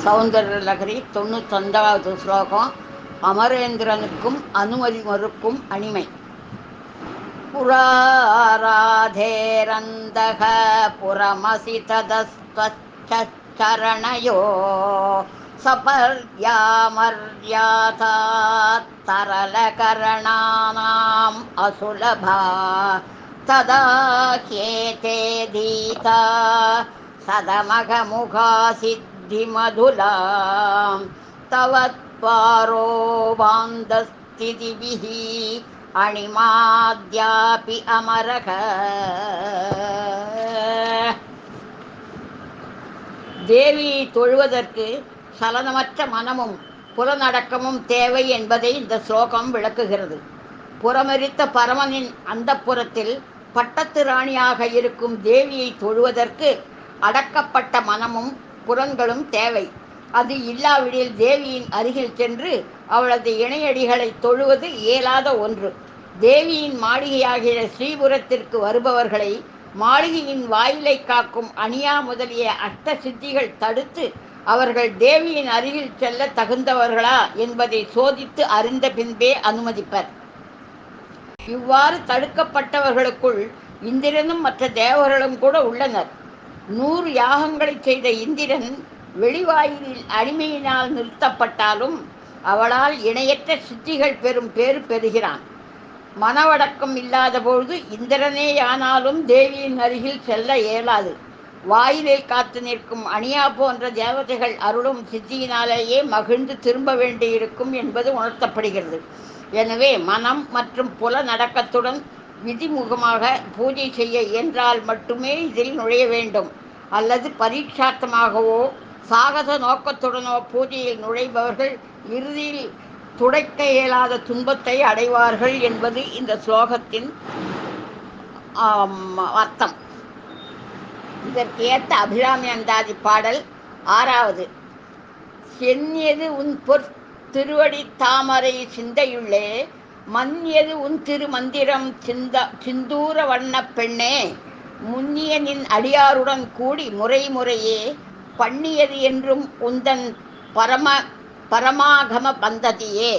சௌந்தரலகரி 91வது ஸ்லோகம். அமரேந்திரனுக்கும் அனுமதி மறுக்கும் அணிமை. புராராதேரந்தக புரமசி ததஸ்வச்சரணயோ சபர்யாமர்யாதா தரலகரணானாம் அசுலபா ததா ஹேதே தீதா சதமகமுகா சித்திமதுலாம் தவத்பாரோ வாந்தஸ்திதிபிஹி அணிமாத்யாபி அமரக. தேவியை தொழுவதற்கு சலனமற்ற மனமும் புறநடக்கமும் தேவை என்பதை இந்த ஸ்லோகம் விளக்குகிறது. புறமரித்த பரமனின் அந்தப்புறத்தில் பட்டத்து ராணியாக இருக்கும் தேவியை தொழுவதற்கு அடக்கப்பட்ட மனமும் புலன்களும் தேவை. அது இல்லாவிடில் தேவியின் அருகில் சென்று அவளது இணையடிகளை தொழுவது இயலாத ஒன்று. தேவியின் மாளிகையாகிய ஸ்ரீபுரத்திற்கு வருபவர்களை மாளிகையின் வாயிலை காக்கும் அணியா முதலிய அஷ்ட சித்திகள் தடுத்து அவர்கள் தேவியின் அருகில் செல்ல தகுந்தவர்களா என்பதை சோதித்து அறிந்த பின்பே அனுமதிப்பர். இவ்வாறு தடுக்கப்பட்டவர்களுக்குள் இந்திரனும் மற்ற தேவர்களும் கூட உள்ளனர். 100 யாகங்களை செய்த இந்திரன் வெளிவாயிலில் அடிமையினால் நிறுத்தப்பட்டாலும் அவளால் இணையற்ற சித்திகள் பெறும் பேறு பெறுகிறான். மனவடக்கம் இல்லாத பொழுது இந்திரனேயானாலும் தேவியின் அருகில் செல்ல இயலாது. வாயிலில் காத்து நிற்கும் அணியா போன்ற தேவதைகள் அருளும் சித்தியினாலேயே மகிழ்ந்து திரும்ப வேண்டியிருக்கும் என்பது உணர்த்தப்படுகிறது. எனவே மனம் மற்றும் புல நடக்கத்துடன் விதிமுகமாக பூஜை செய்ய இயன்றால் மட்டுமே இதில் நுழைய வேண்டும். அல்லது பரீட்சார்த்தமாகவோ சாகச நோக்கத்துடனோ பூஜையில் நுழைபவர்கள் இறுதியில் துடைக்க இயலாத துன்பத்தை அடைவார்கள் என்பது இந்த ஸ்லோகத்தின் அர்த்தம். இதற்கு ஏற்ற அபிராமி அந்தாதி பாடல் 6வது. சென்னியது உன் பொற் திருவடி தாமரை சிந்தையுள்ளே மன்னியது உன் திருமந்திரம் சிந்தூர வண்ண பெண்ணே முன்னிய நின் அடியாருடன் கூடி முறை முறையே பண்ணியது என்றும் உந்தன் பரமாகம பந்ததியே.